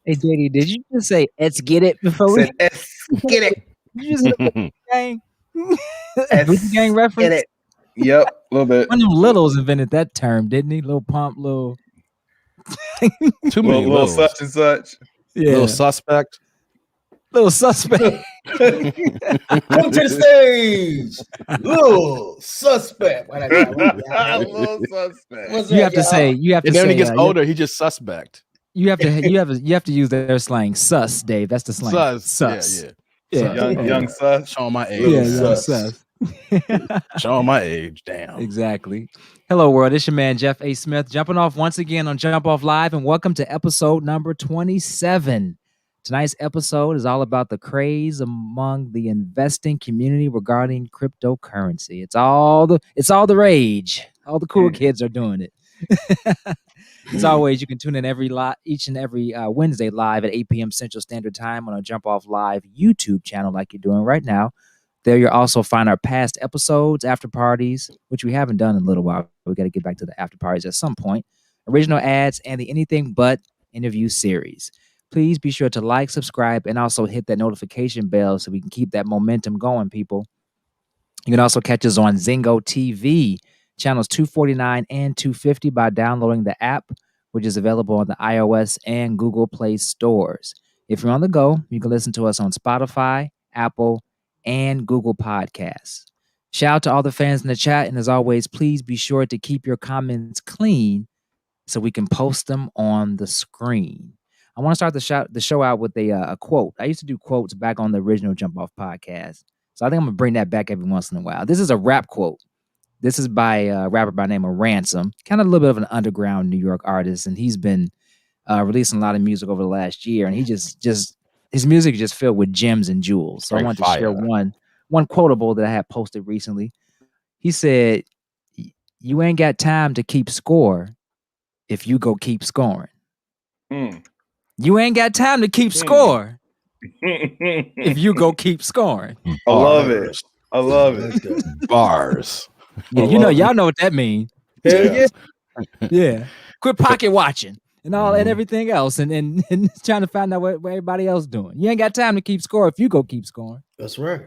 Hey, JD, did you just say "let's get it" before we Said S, get it. Did you just hit the gang? S, Gucci gang reference? Get it. Yep, a little bit. One of them littles invented that term, didn't he? Little Pump, little. Too many little littles. such and such. Yeah, Little suspect. little suspect. Come to the stage, little suspect. Little suspect. What's You that, have to y'all? say. You have to And then when say. he gets older, he just suspect. You have to use their slang. Sus, Dave. That's the slang. Sus. Yeah. Young sus. Showing my age. Little young sus. sus. Showing my age. Damn. Exactly. Hello, world. It's your man, Jeff A. Smith, jumping off once again on Jumpoff Live, and welcome to episode number 27. Tonight's episode is all about the craze among the investing community regarding cryptocurrency. It's all the rage. All the cool kids are doing it. As always, you can tune in each and every Wednesday live at 8 p.m. Central Standard Time on our Jump Off Live YouTube channel like you're doing right now. There you'll also find our past episodes, after parties, which we haven't done in a little while. We got to get back to the after parties at some point. Original ads and the Anything But interview series. Please be sure to like, subscribe, and also hit that notification bell so we can keep that momentum going, people. You can also catch us on Zingo TV, channels 249 and 250 by downloading the app, which is available on the iOS and Google Play stores. If you're on the go, you can listen to us on Spotify, Apple, and Google Podcasts. Shout out to all the fans in the chat, and as always, please be sure to keep your comments clean so we can post them on the screen. I want to start the show out with a quote. I used to do quotes back on the original Jump Off podcast, so I think I'm going to bring that back every once in a while. This is a rap quote. This is by a rapper by the name of Ransom, kind of a little bit of an underground New York artist, and he's been releasing a lot of music over the last year, and he just his music is just filled with gems and jewels. So I wanted to share one quotable that I had posted recently. He said, "You ain't got time to keep score if you go keep scoring. You ain't got time to keep score if you go keep scoring." I love it. I love it. Bars. Yeah, y'all know what that means. Hell yeah. Yeah. Quit pocket watching and all and everything else and trying to find out what everybody else doing. You ain't got time to keep score if you go keep scoring. That's right.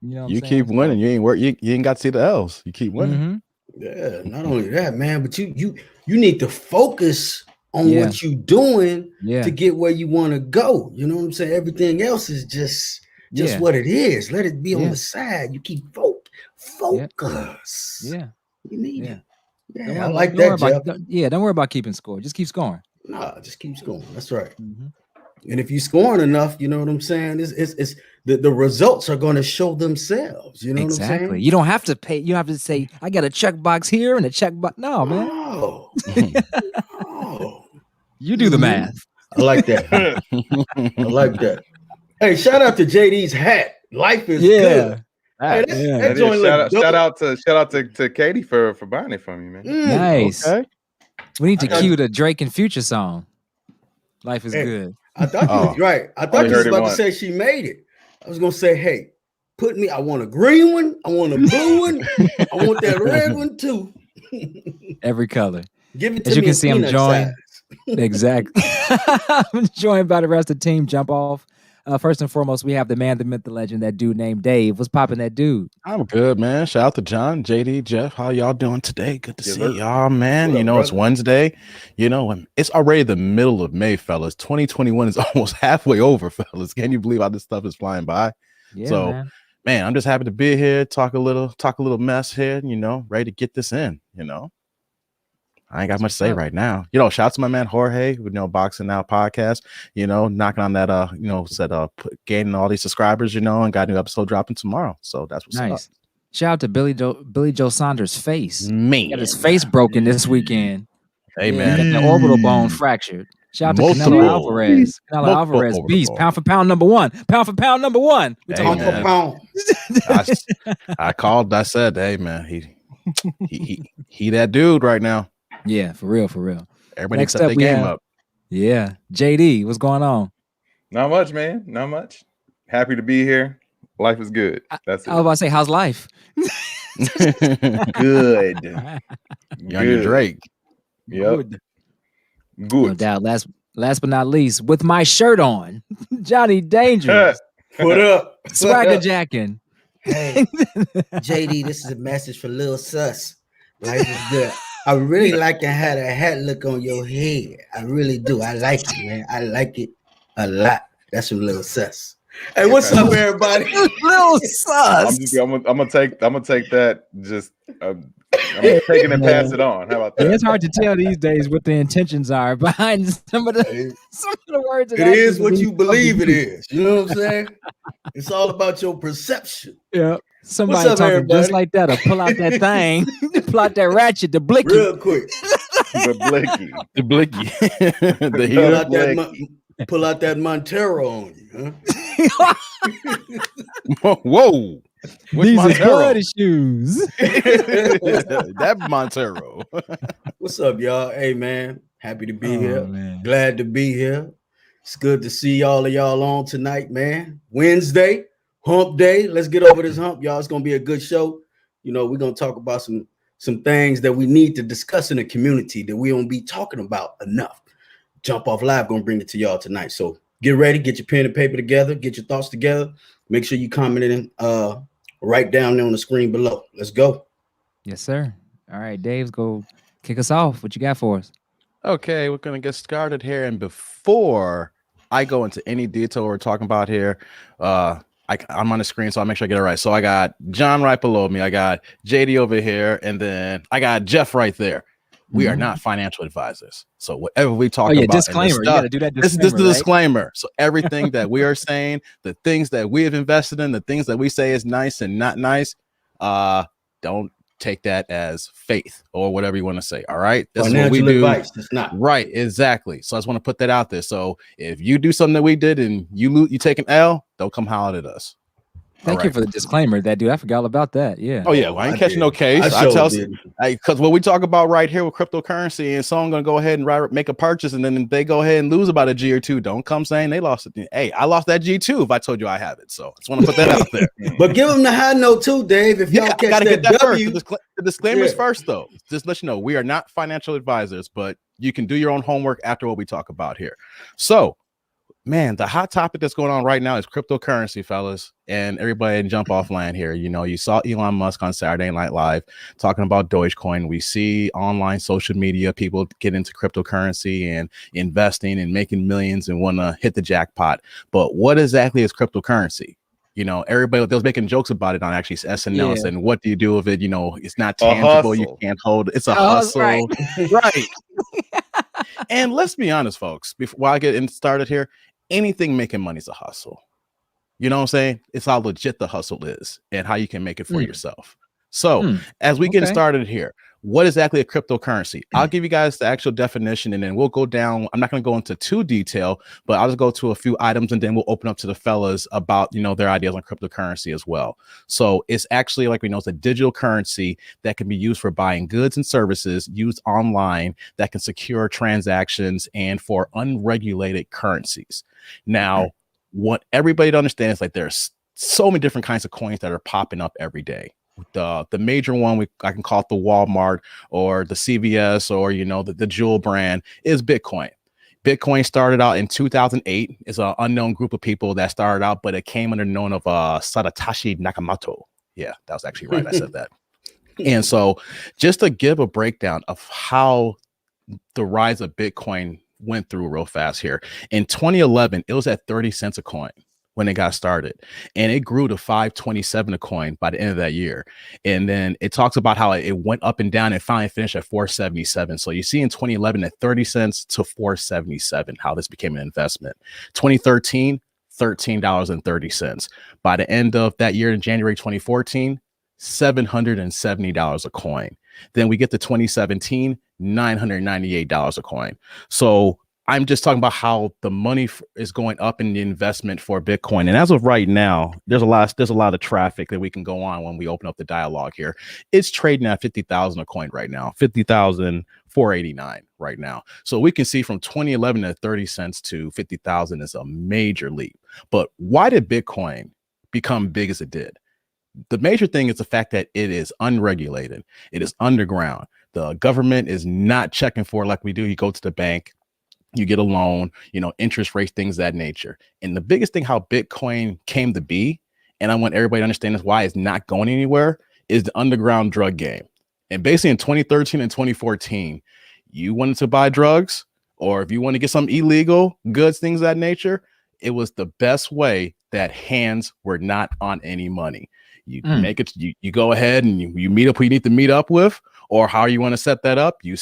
You know what You I'm saying? keep winning. You ain't got to see the L's. You keep winning. Yeah, not only that, man, but you need to focus on Yeah. what you doing Yeah. to get where you want to go. You know what I'm saying? Everything else is just Yeah. what it is. Let it be on Yeah. the side. You keep focus. Yeah. You need Yeah. it. Don't Yeah, I worry- like don't worry that, Jeff. about, don't worry about keeping score. Just keep scoring. Nah, just keep scoring. That's right. Mm-hmm. And if you scoring enough, you know what I'm saying? It's the results are going to show themselves. You know what I'm Exactly. saying? You don't have to pay. You don't have to say, I got a checkbox here and a checkbox. No, man. Oh, oh. You do the math. I like that. I like that. Hey, shout out to JD's hat. Life is good. Hey, that joint look dope. Shout out to Katie for buying it from you, man. Nice. Okay. We need to cue the Drake and Future song. Life is good. I thought you was right. I thought Only you was heard it about to once. say she made it. I was gonna say, hey, I want a green one, I want a blue one, I want that red one too. Every color. Give it to As me. you can see, I'm peanut joined. size. Exactly. I'm joined by the rest of the team. Jump off. First and foremost, we have the man, the myth, the legend, that dude named Dave. What's popping, that dude? I'm good, man. Shout out to John, JD, Jeff. How y'all doing today? Good to see y'all, man. What up, It's brother? Wednesday. And it's already the middle of May, fellas. 2021 is almost halfway over, fellas. Can you believe how this stuff is flying by? Yeah, So, man, I'm just happy to be here, talk a little mess here, ready to get this in, I ain't got much to say right now. Shout out to my man Jorge with Boxing Now podcast, knocking on that gaining all these subscribers, and got a new episode dropping tomorrow. So that's what's up. Nice. Shout out to Billy Joe Saunders' face. Man. He got his face broken this weekend. Hey, He man. got the orbital bone fractured. Shout out to Multiple. Canelo Alvarez. Canelo Multiple Alvarez, orbital beast. bone. Pound for pound number one. Pound for pound number one. We Hey, talking Pound for about- pound. I said, hey, man, he that dude right now. Yeah, for real. Everybody Next set their up, we game have- up. Yeah. JD, what's going on? Not much, man. Not much. Happy to be here. Life is good. That's I was it. about to say, how's life? Good. Younger Drake. Yep. No Good. doubt. Last but not least, with my shirt on, Johnny Dangerous. What up? Swagger jacking. Hey, JD, this is a message for Lil Sus. Life is good. I really like how the hat look on your head. I really do. I like it, man. I like it a lot. That's from Lil Sus. Hey, what's up, everybody? Lil Sus. I'm gonna take that. Just I'm take it and pass it on. How about that? Yeah, it's hard to tell these days what the intentions are behind some of the words. It is what you believe it is. You know what I'm saying? It's all about your perception. Yeah. Somebody up, talking everybody? just like that, or pull out that thing, pull out that ratchet, the blicky. Real quick. The blicky. The blicky. Pull out that Montero on you, huh? Whoa. These are bloody shoes. That Montero. What's up, y'all? Hey, man. Happy to be here. Man. Glad to be here. It's good to see all of y'all on tonight, man. Wednesday, hump day. Let's get over this hump, y'all. It's going to be a good show. You know, we're going to talk about some things that we need to discuss in the community that we don't be talking about enough. Jumpoff Live going to bring it to y'all tonight. So get ready, get your pen and paper together, get your thoughts together. Make sure you comment in right down there on the screen below. Let's go. Yes, sir. All right, Dave, go kick us off. What you got for us? Okay, we're going to get started here. And before I go into any detail we're talking about here, I'm on the screen, so I'll make sure I get it right. So I got John right below me. I got JD over here, and then I got Jeff right there. We are not financial advisors. So whatever we talk about, disclaimer. You got to do that disclaimer. This is the disclaimer. So everything that we are saying, the things that we have invested in, the things that we say is nice and not nice, don't take that as faith or whatever you want to say. All right. This is what we do. Advice. It's not. Right. Exactly. So I just want to put that out there. So if you do something that we did and you take an L, don't come holler at us. Thank you for the disclaimer, that dude. I forgot all about that. Yeah. Oh yeah. Well, I ain't catching no case. Because what we talk about right here with cryptocurrency, and someone gonna go ahead and make a purchase, and then they go ahead and lose about a G or two. Don't come saying they lost it. Hey, I lost that G too. If I told you I have it, so I just want to put that out there. But give them the high note too, Dave. If y'all catch gotta that, get that W, first. The disclaimers first, though. Just let you know we are not financial advisors, but you can do your own homework after what we talk about here. So. Man, the hot topic that's going on right now is cryptocurrency, fellas, and everybody in Jumpoff land here. You know, you saw Elon Musk on Saturday Night Live talking about Dogecoin. We see online social media people get into cryptocurrency and investing and making millions and want to hit the jackpot. But what exactly is cryptocurrency? You know, everybody was making jokes about it on actually SNL and what do you do with it? You know, it's not tangible. You can't hold it. It's a hustle. Right. And let's be honest, folks, before I get started here, anything making money is a hustle. You know what I'm saying? It's how legit the hustle is and how you can make it for yourself. So as we get started here, what is exactly a cryptocurrency? I'll give you guys the actual definition and then we'll go down. I'm not going to go into too detail, but I'll just go to a few items and then we'll open up to the fellas about, you know, their ideas on cryptocurrency as well. So it's actually, like we know, it's a digital currency that can be used for buying goods and services used online that can secure transactions and for unregulated currencies. Now, what everybody to understand is like there's so many different kinds of coins that are popping up every day. The major one I can call it the Walmart or the CVS or, you know, the jewel brand is Bitcoin. Bitcoin started out in 2008. It's an unknown group of people that started out, but it came under the known of Satoshi Nakamoto. Yeah, that was actually right. I said that. And so just to give a breakdown of how the rise of Bitcoin went through real fast here. In 2011, it was at 30 cents a coin when it got started, and it grew to $5.27 a coin by the end of that year. And then it talks about how it went up and down and finally finished at $4.77. So you see in 2011 at 30 cents to $4.77, how this became an investment. 2013, $13.30. By the end of that year in January 2014, $770 a coin. Then we get to 2017, $998 a coin. So I'm just talking about how the money is going up in the investment for Bitcoin. And as of right now, there's a lot of traffic that we can go on when we open up the dialogue here. It's trading at 50,000 a coin right now, 50,489 right now. So we can see from 2011 at 30 cents to 50,000 is a major leap. But why did Bitcoin become big as it did? The major thing is the fact that it is unregulated. It is underground. The government is not checking for it like we do. You go to the bank, you get a loan, you know, interest rates, things of that nature. And the biggest thing how Bitcoin came to be, and I want everybody to understand this, why it's not going anywhere, is the underground drug game. And basically in 2013 and 2014, you wanted to buy drugs, or if you want to get some illegal goods, things of that nature, it was the best way that hands were not on any money. You make it, you go ahead and you meet up who you need to meet up with, or how you want to set that up. You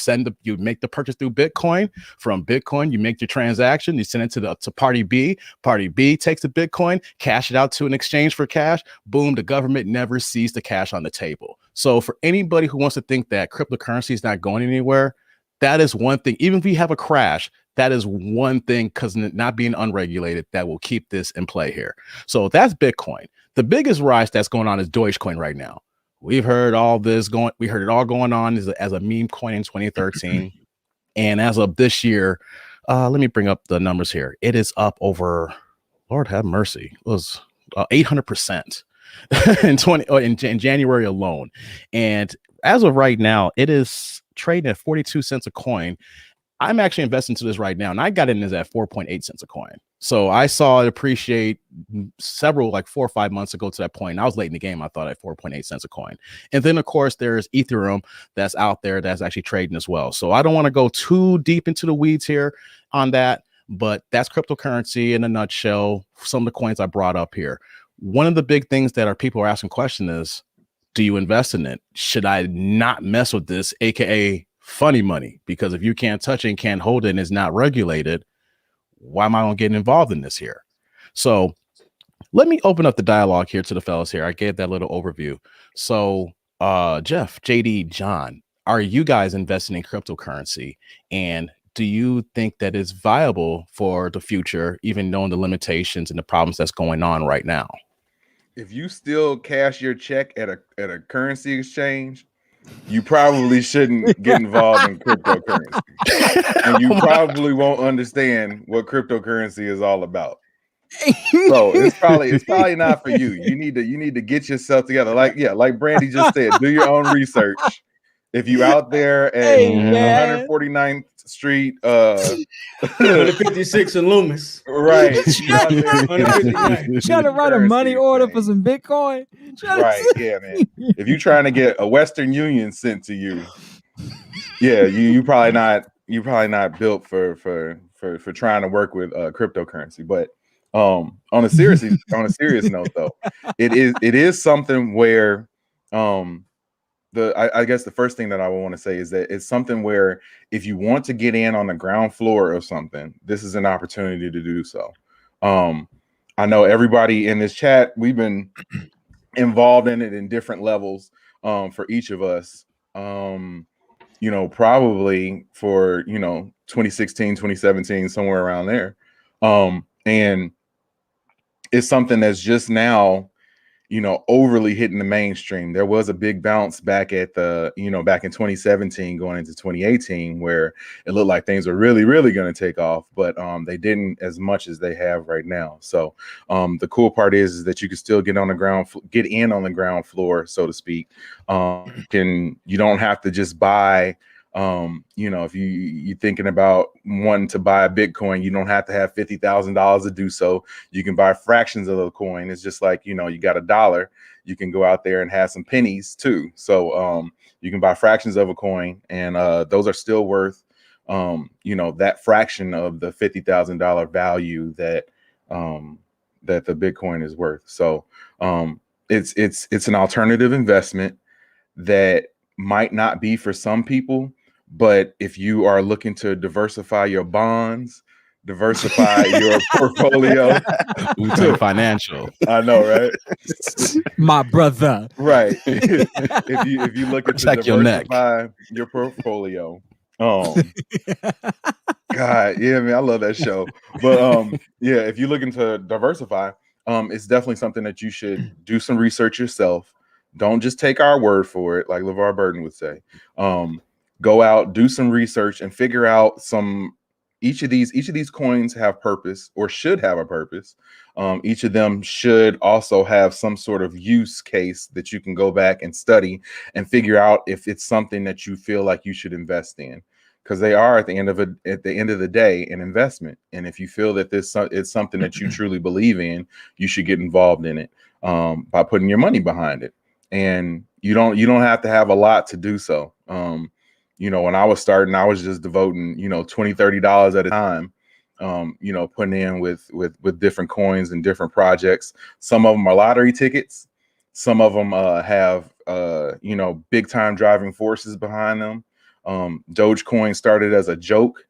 make the purchase through Bitcoin. From Bitcoin, you make your transaction, you send it to party B. Party B takes the Bitcoin, cash it out to an exchange for cash. Boom, the government never sees the cash on the table. So for anybody who wants to think that cryptocurrency is not going anywhere, that is one thing. Even if we have a crash, that is one thing, because not being unregulated, that will keep this in play here. So that's Bitcoin. The biggest rise that's going on is Dogecoin right now. We've heard all this going. We heard it all going on as a meme coin in 2013, and as of this year, let me bring up the numbers here. It is up over, Lord have mercy, it was 800% in January alone, and as of right now, it is trading at 42 cents a coin. I'm actually investing into this right now, and I got in this at 4.8 cents a coin. So I saw it appreciate several, like 4 or 5 months ago to that point. I was late in the game, I thought, at 4.8 cents a coin. And then, of course, there's Ethereum that's out there that's actually trading as well. So I don't want to go too deep into the weeds here on that, but that's cryptocurrency in a nutshell. Some of the coins I brought up here. One of the big things that people are asking question is, do you invest in it? Should I not mess with this, aka funny money? Because if you can't touch it and can't hold it and it's not regulated, why am I going to get involved in this here? So let me open up the dialogue here to the fellas here. I gave that little overview. So Jeff, JD, John, are you guys investing in cryptocurrency? And do you think that it's viable for the future, even knowing the limitations and the problems that's going on right now? If you still cash your check at a currency exchange, you probably shouldn't get involved in cryptocurrency, and you probably won't understand what cryptocurrency is all about. So it's probably not for you. You need to get yourself together. Like Brandy just said, do your own research. If you out there at 149th Street, 156 in Loomis, right? Trying to write a money order for some Bitcoin, right? Yeah, man. If you're trying to get a Western Union sent to you, yeah, you probably not built for trying to work with cryptocurrency. But on a serious note, though, it is something where I guess the first thing that I would want to say is that it's something where if you want to get in on the ground floor of something, this is an opportunity to do so. I know everybody in this chat, we've been involved in it in different levels for each of us. Probably for 2016, 2017, somewhere around there. And it's something that's just now overly hitting the mainstream. There was a big bounce back at back in 2017 going into 2018 where it looked like things were really, really going to take off, but they didn't as much as they have right now. So the cool part is that you can still get in on the ground floor, so to speak. You don't have to just buy if you're thinking about wanting to buy a Bitcoin, you don't have to have $50,000 to do so. You can buy fractions of the coin. It's just like, you got $1. You can go out there and have some pennies too. So you can buy fractions of a coin, and those are still worth that fraction of the $50,000 value that the Bitcoin is worth. So it's an alternative investment that might not be for some people. But if you are looking to diversify your bonds, diversify your portfolio, financial. I know, right? My brother. Right. if you look at check diversify your portfolio. God, yeah, man, I love that show. But yeah, if you're looking to diversify, it's definitely something that you should do some research yourself. Don't just take our word for it, like LeVar Burton would say. Go out, do some research, and figure out each of these coins have purpose, or should have a purpose. Each of them should also have some sort of use case that you can go back and study and figure out if it's something that you feel like you should invest in. because they are at the end of the day an investment. And if you feel that it's something that you truly believe in, you should get involved in it by putting your money behind it. And you don't have to have a lot to do so. You know, when I was starting, I was just devoting, you know, $20, $30 at a time, you know, putting in with different coins and different projects. Some of them are lottery tickets. Some of them have, you know, big time driving forces behind them. Dogecoin started as a joke.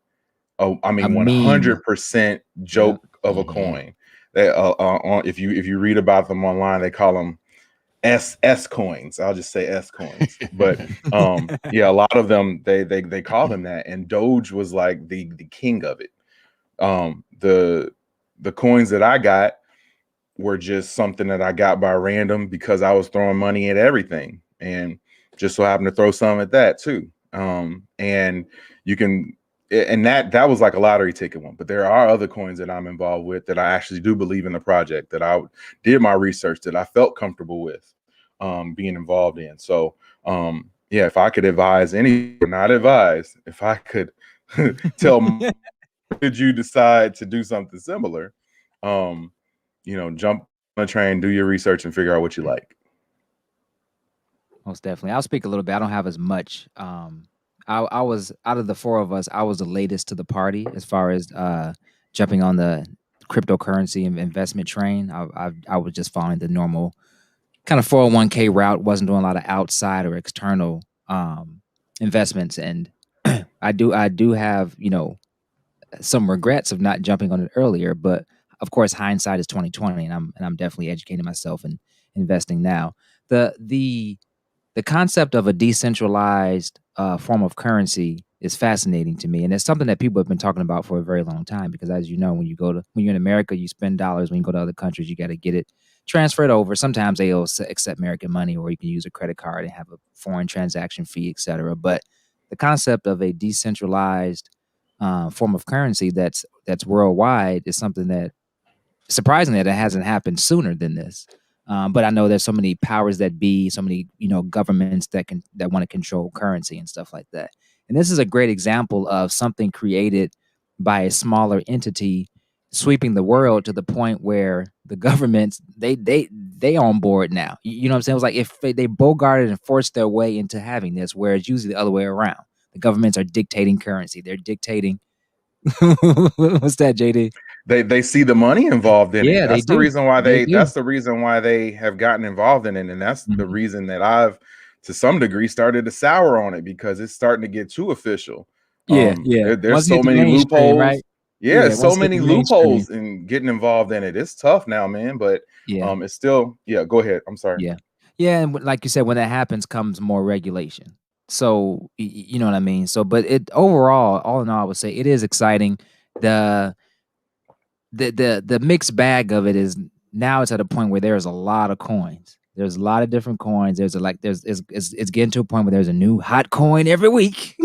I mean, 100% joke of a coin. That if you read about them online, they call them S coins. I'll just say S coins. But yeah, a lot of them they call them that. And Doge was like the king of it. The coins that I got were just something that I got by random because I was throwing money at everything, and just so happened to throw some at that too. And you can, and that was like a lottery ticket one. But there are other coins that I'm involved with that I actually do believe in the project, that I did my research, that I felt comfortable with being involved in. So yeah, if I could advise if I could tell did you decide to do something similar, you know, jump on a train, do your research, and figure out what you like. Most definitely. I'll speak a little bit. I don't have as much. I was, out of the four of us, I was the latest to the party as far as jumping on the cryptocurrency and investment train. I was just following the normal kind of 401k route, wasn't doing a lot of outside or external investments. And I do have, you know, some regrets of not jumping on it earlier, but of course hindsight is 2020, and I'm definitely educating myself and investing now. The concept of a decentralized form of currency is fascinating to me, and it's something that people have been talking about for a very long time. Because as you know, when you're in America, you spend dollars. When you go to other countries, you got to get it transferred over. Sometimes they'll accept American money, or you can use a credit card and have a foreign transaction fee, etc. But the concept of a decentralized form of currency that's worldwide is something that, surprisingly, that hasn't happened sooner than this. But I know there's so many powers that be, so many, you know, governments that want to control currency and stuff like that. And this is a great example of something created by a smaller entity sweeping the world to the point where the governments they on board now. You know what I'm saying? It was like if they bogarted and forced their way into having this, whereas usually the other way around. The governments are dictating currency. They're dictating. What's that, JD? They see the money involved in it. That's the reason why that's the reason why they have gotten involved in it. And that's the reason that I've, to some degree, started to sour on it, because it's starting to get too official. There's so many loopholes, right? So many loopholes in getting involved in it. It's tough now, man. But it's still, go ahead. I'm sorry. And like you said, when that happens comes more regulation. So you know what I mean? So, but it overall, all in all, I would say it is exciting. The mixed bag of it is now it's at a point where there's a lot of coins. There's a lot of different coins. It's getting to a point where there's a new hot coin every week.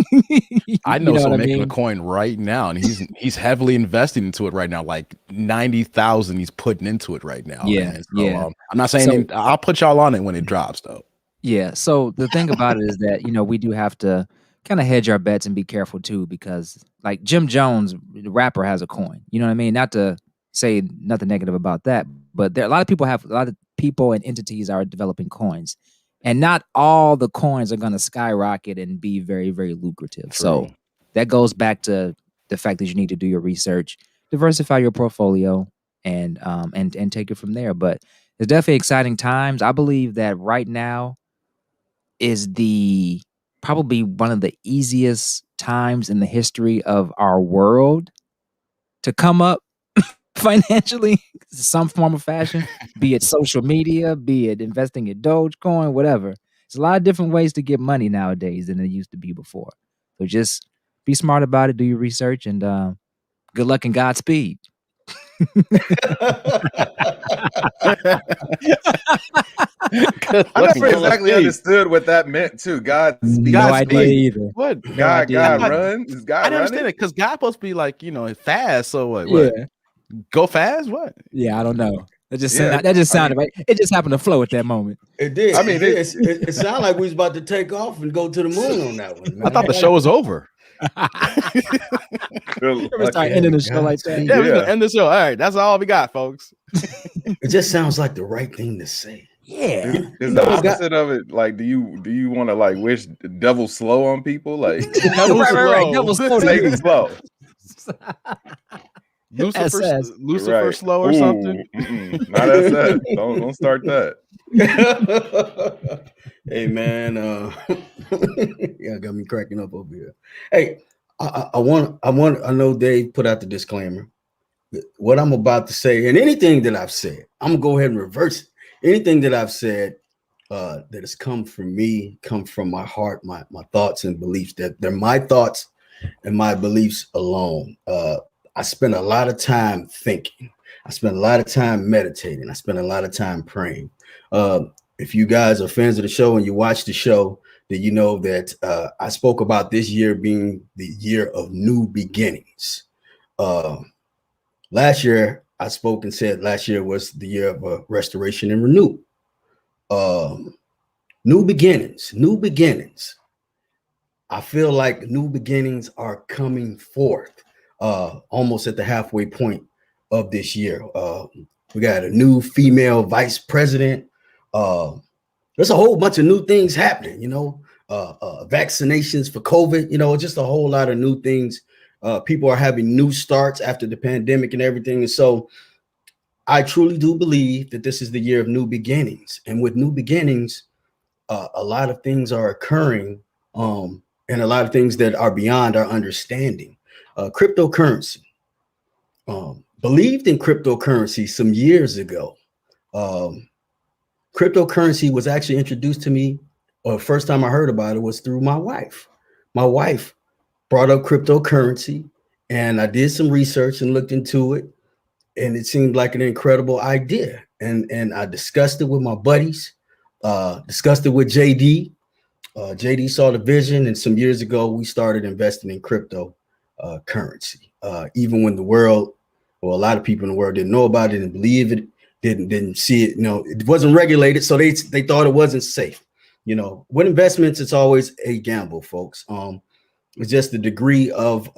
I know someone making a coin right now, and he's heavily investing into it right now, like 90,000 he's putting into it right now. I'm not saying I'll put y'all on it when it drops though. Yeah. So the thing about it is that, you know, we do have to kind of hedge our bets and be careful too, because like Jim Jones, the rapper, has a coin. You know what I mean? Not to say nothing negative about that, but a lot of people and entities are developing coins, and not all the coins are going to skyrocket and be very, very lucrative. True. So that goes back to the fact that you need to do your research, diversify your portfolio, and take it from there. But it's definitely exciting times. I believe that right now is probably one of the easiest times in the history of our world to come up financially, some form of fashion, be it social media, be it investing in Dogecoin, whatever. There's a lot of different ways to get money nowadays than there used to be before. So just be smart about it, do your research, and good luck and Godspeed. I never exactly understood what that meant too. No idea either. What? God runs? Is God I don't understand it, because God's supposed to be like, you know, fast. So what? Yeah. Go fast? What? Yeah, I don't know. That just sounded right. It just happened to flow at that moment. It did. I mean, it sounded like we was about to take off and go to the moon on that one, man. I thought the show was over. Ever start ending the show like that? Yeah, we're gonna end the show. All right, that's all we got, folks. It just sounds like the right thing to say. Yeah. Is the opposite of it like? Do you want to like wish the devil slow on people? Like right. Devil slow. Satan slow. Lucifer slow or something. Not SS. Don't start that. Hey man, yeah, got me cracking up over here. Hey, I know Dave put out the disclaimer. What I'm about to say, and anything that I've said, I'm gonna go ahead and reverse it. Anything that I've said that has come from me, come from my heart, my thoughts and beliefs. That they're my thoughts and my beliefs alone. I spend a lot of time thinking. I spend a lot of time meditating. I spend a lot of time praying. If you guys are fans of the show and you watch the show, then you know that I spoke about this year being the year of new beginnings. Last year, I spoke and said last year was the year of restoration and renewal. New beginnings. I feel like new beginnings are coming forth almost at the halfway point of this year. We got a new female vice president. There's a whole bunch of new things happening, vaccinations for COVID, just a whole lot of new things. People are having new starts after the pandemic and everything. And so I truly do believe that this is the year of new beginnings. And with new beginnings, a lot of things are occurring and a lot of things that are beyond our understanding. Cryptocurrency. Believed in cryptocurrency some years ago. Cryptocurrency was actually introduced to me, first time I heard about it was through my wife. My wife brought up cryptocurrency and I did some research and looked into it, and it seemed like an incredible idea. And I discussed it with my buddies, discussed it with JD. JD saw the vision, and some years ago we started investing in cryptocurrency. Even when a lot of people in the world didn't know about it and believe it, didn't see it, it wasn't regulated, so they thought it wasn't safe. With investments, it's always a gamble, folks. It's just the degree of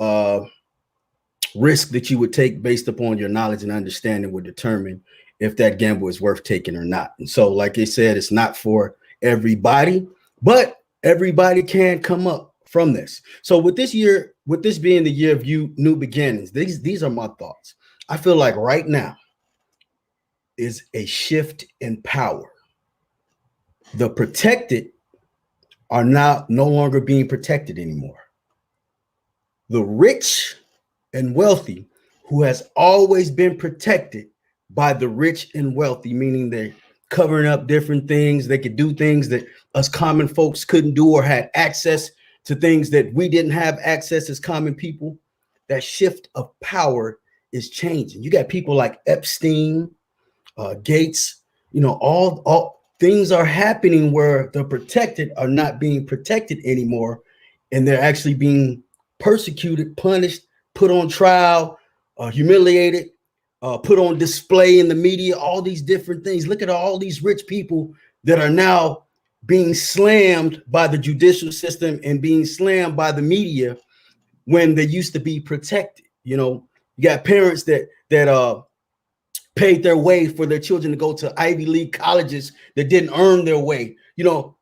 risk that you would take based upon your knowledge and understanding would determine if that gamble is worth taking or not. And so, like I said, it's not for everybody, but everybody can come up from this. So with this being the year of new beginnings, these are my thoughts. I feel like right now is a shift in power. The protected are now no longer being protected anymore. The rich and wealthy, who has always been protected by the rich and wealthy, meaning they're covering up different things. They could do things that us common folks couldn't do, or had access to things that we didn't have access as common people. That shift of power is changing. You got people like Epstein, Gates, all things are happening where the protected are not being protected anymore, and they're actually being persecuted, punished, put on trial, humiliated, put on display in the media, all these different things. Look at all these rich people that are now being slammed by the judicial system and being slammed by the media when they used to be protected. You got parents that paid their way for their children to go to Ivy League colleges that didn't earn their way.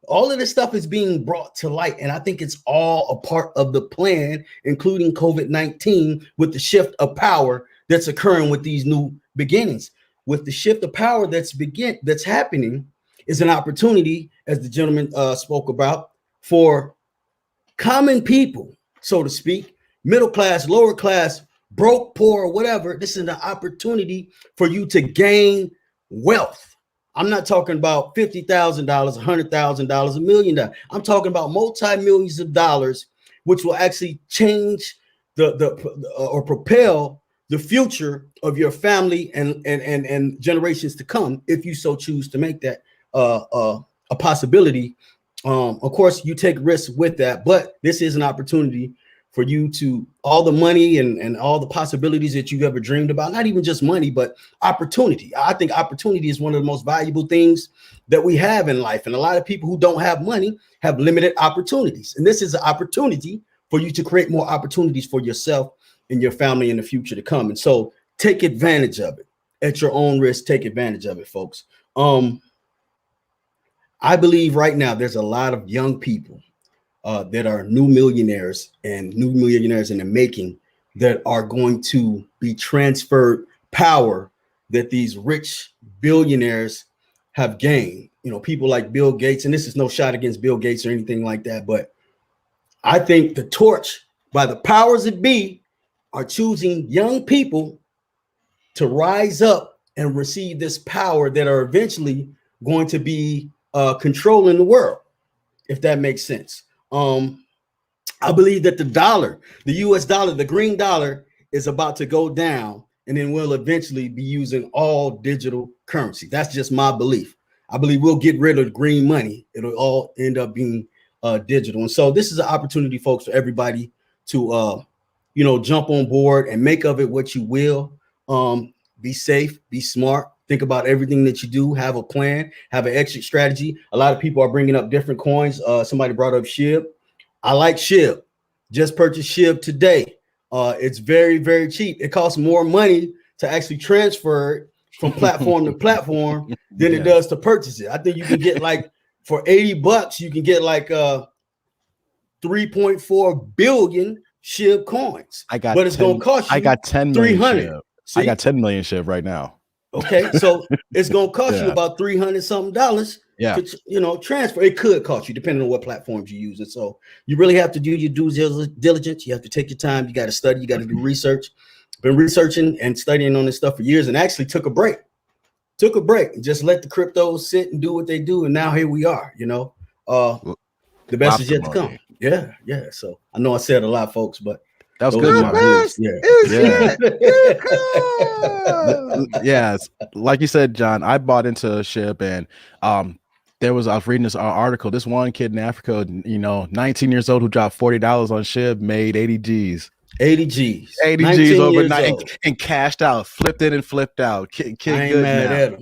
All of this stuff is being brought to light. And I think it's all a part of the plan, including COVID-19, with the shift of power that's occurring with these new beginnings. With the shift of power that's happening is an opportunity, as the gentleman spoke about, for common people, so to speak, middle class, lower class, broke, poor, whatever. This is an opportunity for you to gain wealth. I'm not talking about $50,000, $100,000, $1 million. I'm talking about multi-millions of dollars, which will actually change or propel the future of your family and generations to come, if you so choose to make that a possibility. Of course, you take risks with that, but this is an opportunity for you to all the money and all the possibilities that you've ever dreamed about, not even just money, but opportunity. I think opportunity is one of the most valuable things that we have in life. And a lot of people who don't have money have limited opportunities. And this is an opportunity for you to create more opportunities for yourself and your family in the future to come. And so take advantage of it at your own risk. Take advantage of it, folks. I believe right now there's a lot of young people that are new millionaires in the making that are going to be transferred power that these rich billionaires have gained. You know, people like Bill Gates, and this is no shot against Bill Gates or anything like that, but I think the torch by the powers that be are choosing young people to rise up and receive this power that are eventually going to be controlling the world, if that makes sense. I believe that the US dollar, the green dollar, is about to go down, and then we'll eventually be using all digital currency. That's just my belief. I believe we'll get rid of the green money. It'll all end up being digital. And so this is an opportunity, folks, for everybody to, jump on board and make of it what you will. Be safe, be smart, think about everything that you do, have a plan, have an exit strategy. A lot of people are bringing up different coins. Somebody brought up SHIB. I like SHIB. Just purchased SHIB today. It's very, very cheap. It costs more money to actually transfer it from platform to platform than it does to purchase it. I think you can get like for $80, you can get like 3.4 billion SHIB coins. But it's going to cost you. I got 10 million 300. I got 10 million SHIB right now. Okay, so it's going to cost you about $300 something to transfer. It could cost you depending on what platforms you use. And so you really have to do your due diligence. You have to take your time. You got to study. You got to do research. Been researching and studying on this stuff for years, and actually took a break and just let the cryptos sit and do what they do. And now here we are, the best is yet to come. Yeah. So I know I said a lot, folks, but that was good. Yes, like you said, John, I bought into SHIB, and I was reading this article. This one kid in Africa, 19 years old, who dropped $40 on SHIB, made 80 G's. 80 G's overnight and cashed out, flipped in and flipped out. I ain't mad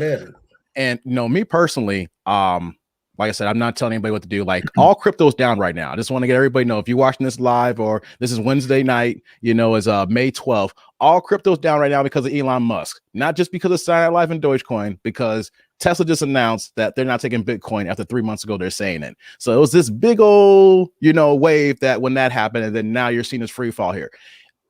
at him. And me personally, like I said, I'm not telling anybody what to do. Like, all crypto's down right now. I just want to get everybody to know, if you're watching this live or this is Wednesday night, is May 12th, all crypto's down right now because of Elon Musk. Not just because of Silent Life and Dogecoin, because Tesla just announced that they're not taking Bitcoin after 3 months ago. They're saying it. So it was this big old, wave that when that happened, and then now you're seeing this free fall here.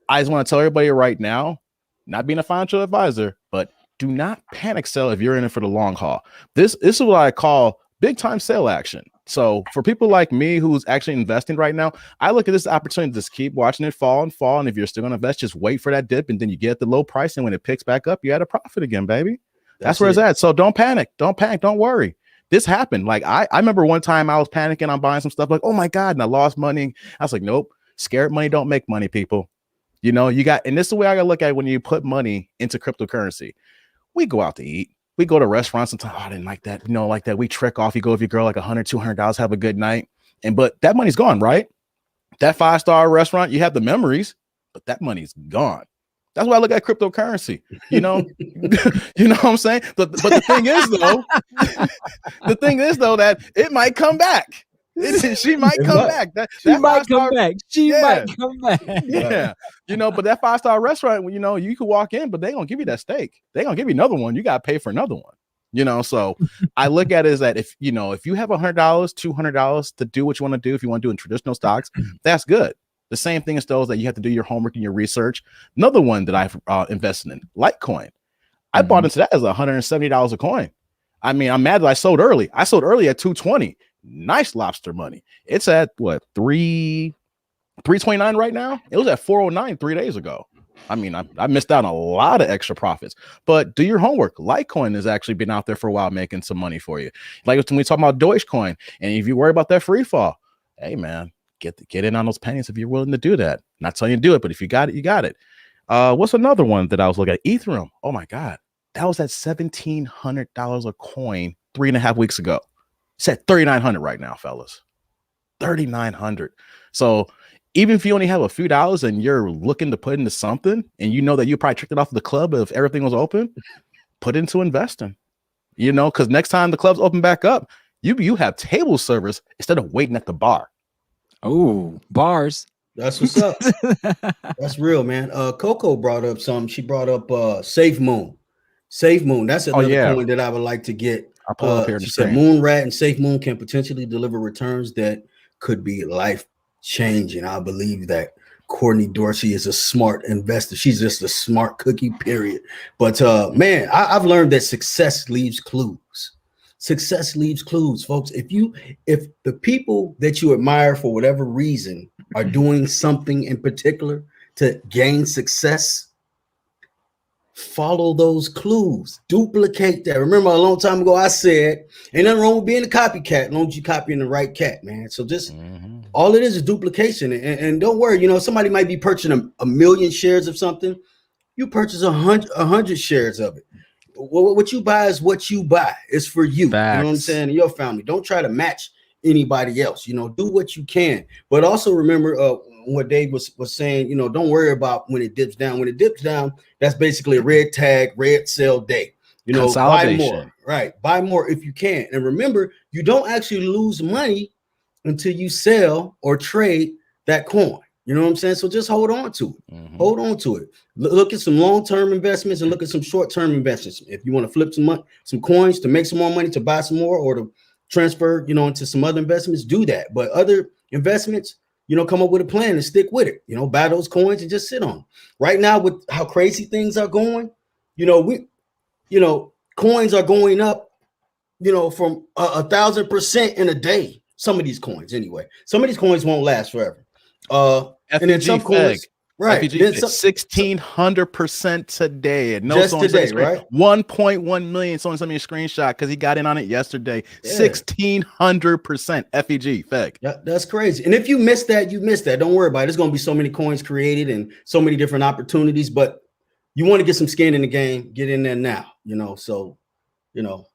I just want to tell everybody right now, not being a financial advisor, but do not panic sell if you're in it for the long haul. This is what I call big time sale action. So for people like me who's actually investing right now, I look at this opportunity to just keep watching it fall and fall. And if you're still going to invest, just wait for that dip, and then you get the low price. And when it picks back up, you had a profit again, baby. That's where it's at. So don't panic. Don't worry. This happened. Like I remember one time I was panicking on buying some stuff, like, oh my God, and I lost money. I was like, nope, scared money don't make money, people. And this is the way I gotta look at it when you put money into cryptocurrency. We go out to eat. We go to restaurants and I didn't like that. Like that. We trick off. You go with your girl like $100, $200, have a good night. But that money's gone, right? That 5-star restaurant, you have the memories, but that money's gone. That's why I look at cryptocurrency. You know what I'm saying? But the thing is though, that it might come back. She might come back. She might come back. Yeah. But that 5-star restaurant, you could walk in, but they gonna give you that steak. They gonna give you another one. You gotta pay for another one. So I look at it as that if you have $100, $200 to do what you want to do, if you want to do in traditional stocks, that's good. The same thing as those that you have to do your homework and your research. Another one that I've invested in, Litecoin. I bought into that as $170 a coin. I mean, I'm mad that I sold early. I sold early at 220. Nice lobster money. It's at what, 329 right now? It was at 409 3 days ago. I mean, I missed out on a lot of extra profits, but do your homework. Litecoin has actually been out there for a while making some money for you. Like when we talk about Deutsche Coin, and if you worry about that free fall, hey man, get in on those pennies if you're willing to do that. Not telling you to do it, but if you got it, you got it. What's another one that I was looking at? Ethereum. Oh my God. That was at $1,700 a coin 3.5 weeks ago. It's at $3,900 right now, fellas. $3,900. So even if you only have a few dollars and you're looking to put into something, and you know that you probably tricked it off the club if everything was open, put into investing. Because next time the clubs open back up, you have table service instead of waiting at the bar. Oh, bars. That's what's up. That's real, man. Coco brought up something. She brought up Safe Moon. Safe Moon. That's another coin that I would like to get. I'll pull it up here. She said Moon Rat and Safe Moon can potentially deliver returns that could be life changing. I believe that Courtney Dorsey is a smart investor. She's just a smart cookie, period. But man, I've learned that success leaves clues. Success leaves clues, folks. If the people that you admire for whatever reason are doing something in particular to gain success, follow those clues, duplicate that. Remember a long time ago I said, ain't nothing wrong with being a copycat as long as you're copying the right cat, man. So just all it is duplication. And don't worry, you know, somebody might be purchasing a million shares of something. You purchase 100 shares of it. What you buy is what you buy. It's for you. Facts. You know what I'm saying? And your family. Don't try to match anybody else. You know, do what you can. But also remember what Dave was saying. You know, don't worry about when it dips down. When it dips down, that's basically a red tag, red sell day. You know, buy more. Right. Buy more if you can. And remember, you don't actually lose money until you sell or trade that coin. You know what I'm saying? So just hold on to it. Hold on to it. Look at some long-term investments and look at some short-term investments. If you want to flip some coins to make some more money, to buy some more, or to transfer, you know, into some other investments, do that. But other investments, you know, come up with a plan and stick with it. You know, buy those coins and just sit on them. Right now, with how crazy things are going, you know, coins are going up, you know, from 1,000% in a day. Some of these coins, anyway. Some of these coins won't last forever. And then some coins, right? 1,600% today. No, just today, right? 1.1 million. Someone sent me a screenshot because he got in on it yesterday. 1,600% FEG. Feg. Yeah, that's crazy. And if you missed that, you missed that. Don't worry about it. There's going to be so many coins created and so many different opportunities. But you want to get some skin in the game, get in there now. You know, so you know,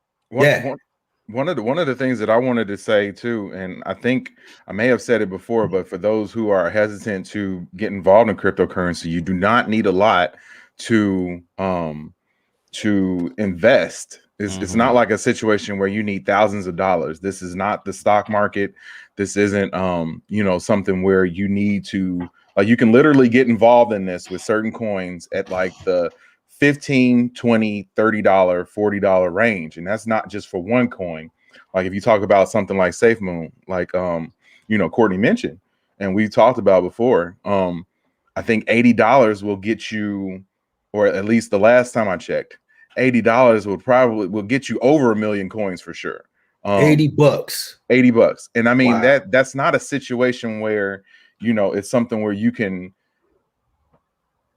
One of the things that I wanted to say too, and I think I may have said it before, but for those who are hesitant to get involved in cryptocurrency, you do not need a lot to invest. It's not like a situation where you need thousands of dollars. This is not the stock market. This isn't you know, something where you need to, like, you can literally get involved in this with certain coins at like the $15, $20, $30, $40 range. And that's not just for one coin. Like if you talk about something like Safe Moon, like you know, Courtney mentioned, and we talked about before, I think $80 will get you, or at least the last time I checked, $80 will get you over 1 million coins for sure. $80. $80. And I mean, that's not a situation where, you know, it's something where you can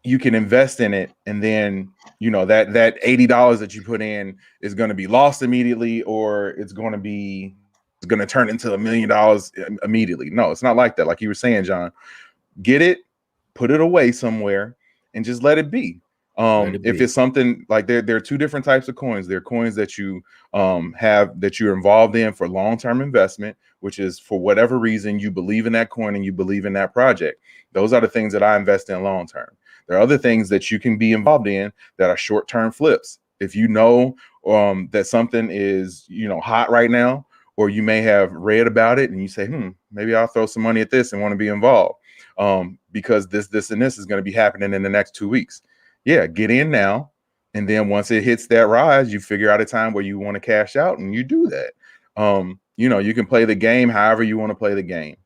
invest in it, and then, you know, that $80 that you put in is going to be lost immediately, or it's going to turn into $1 million immediately. No, it's not like that. Like you were saying, John, get it, put it away somewhere, and just let it be. If it's something like there are two different types of coins. There are coins that you have that you're involved in for long-term investment, which is for whatever reason you believe in that coin and you believe in that project. Those are the things that I invest in long-term. There are other things that you can be involved in that are short-term flips. If you know that something is, you know, hot right now, or you may have read about it and you say, maybe I'll throw some money at this and want to be involved because this and this is going to be happening in the next 2 weeks. Yeah, get in now. And then once it hits that rise, you figure out a time where you want to cash out, and you do that. You know, you can play the game however you want to play the game.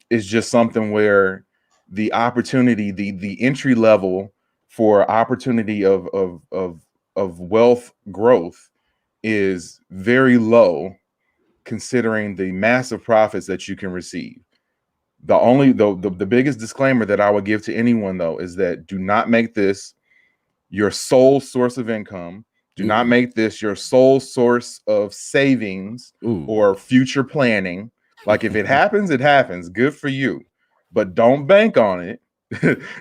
It's just something where the opportunity, the entry level for opportunity of wealth growth is very low, considering the massive profits that you can receive. The biggest disclaimer that I would give to anyone, though, is that do not make this your sole source of income. Do not make this your sole source of savings or future planning. Like if it happens, it happens. Good for you. But don't bank on it.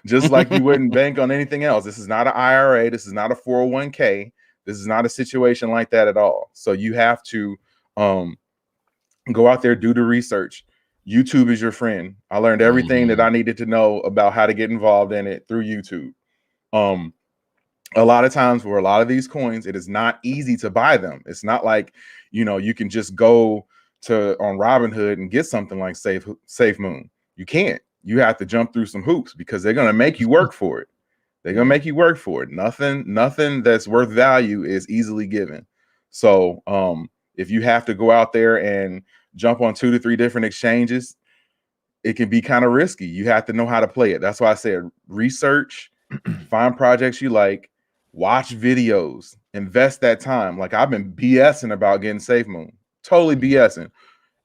Just like you wouldn't bank on anything else. This is not an IRA. This is not a 401k. This is not a situation like that at all. So you have to go out there, do the research. YouTube is your friend. I learned everything that I needed to know about how to get involved in it through YouTube. A lot of times for a lot of these coins, it is not easy to buy them. It's not like, you know, you can just go on Robinhood and get something like Safe Moon. You can't. You have to jump through some hoops because they're gonna make you work for it. They're gonna make you work for it. Nothing that's worth value is easily given. So if you have to go out there and jump on 2 to 3 different exchanges, it can be kind of risky. You have to know how to play it. That's why I said research, find projects you like, watch videos, invest that time. Like I've been BSing about getting Safe Moon, totally BSing,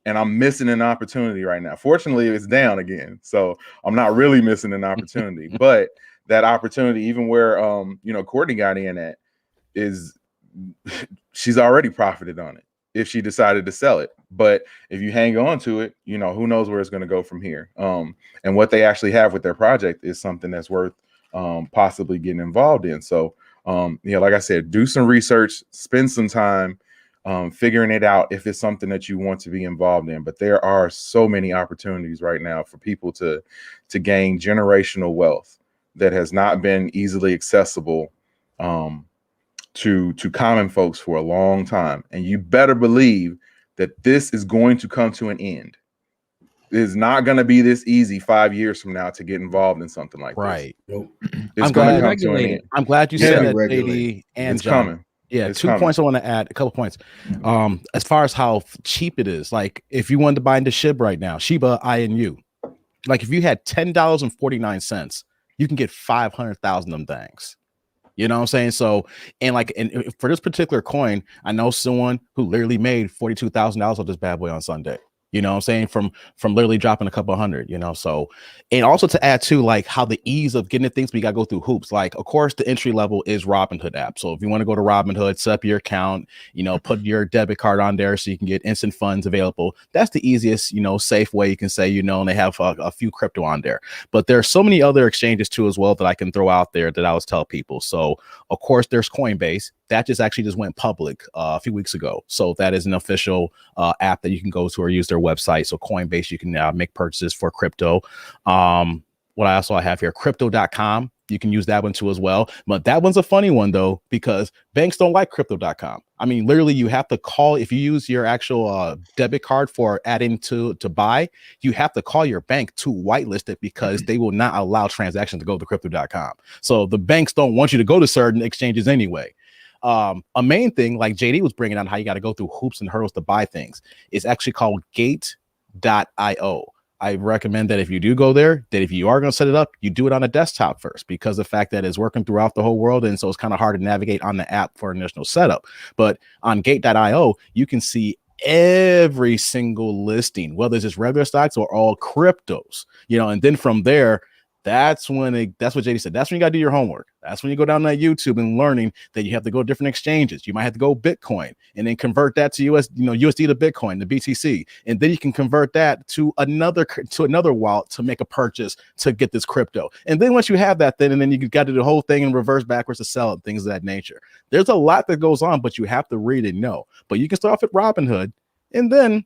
and I'm missing an opportunity right now. Fortunately, it's down again, so I'm not really missing an opportunity. But that opportunity, even where Courtney got in at, is she's already profited on it if she decided to sell it. But if you hang on to it, who knows where it's going to go from here. And what they actually have with their project is something that's worth possibly getting involved in. So like I said, do some research, spend some time figuring it out if it's something that you want to be involved in. But there are so many opportunities right now for people to gain generational wealth that has not been easily accessible to common folks for a long time. And you better believe that this is going to come to an end. It is not going to be this easy 5 years from now to get involved in something like right. this. Nope. It's going to come to an end. I'm glad you said that, JD and it's John. Coming. Yeah, it's 2 coming. points I want to add, a couple points. As far as how cheap it is, like if you wanted to buy into SHIB right now, Shiba INU, like if you had $10.49, you can get 500,000 of them things. You know what I'm saying? So, and for this particular coin, I know someone who literally made $42,000 off this bad boy on Sunday. You know what I'm saying? From literally dropping a couple hundred, so, and also to add to like how the ease of getting things, we got to go through hoops. Like, of course, the entry level is Robinhood app. So if you want to go to Robinhood, set up your account, put your debit card on there so you can get instant funds available. That's the easiest, safe way you can say, and they have a few crypto on there. But there are so many other exchanges too as well that I can throw out there that I always tell people. So of course, there's Coinbase. That just went public a few weeks ago. So that is an official app that you can go to or use their website. So Coinbase, you can make purchases for crypto. What I have here, crypto.com. You can use that one too as well. But that one's a funny one though, because banks don't like crypto.com. I mean, literally you have to call, if you use your actual debit card for adding to buy, you have to call your bank to whitelist it because they will not allow transactions to go to crypto.com. So the banks don't want you to go to certain exchanges anyway. A main thing, like JD was bringing on how you got to go through hoops and hurdles to buy things, is actually called gate.io. I recommend that if you do go there, that if you are going to set it up, you do it on a desktop first, because the fact that it's working throughout the whole world. And so it's kind of hard to navigate on the app for initial setup. But on gate.io, you can see every single listing, whether it's just regular stocks or all cryptos, and then from there, that's what JD said. That's when you got to do your homework. That's when you go down that YouTube and learning that you have to go to different exchanges. You might have to go Bitcoin and then convert that to USD to Bitcoin, to BTC. And then you can convert that to another wallet to make a purchase to get this crypto. And then once you have that, then you got to do the whole thing in reverse backwards to sell it, things of that nature. There's a lot that goes on, but you have to read and know. But you can start off at Robinhood and then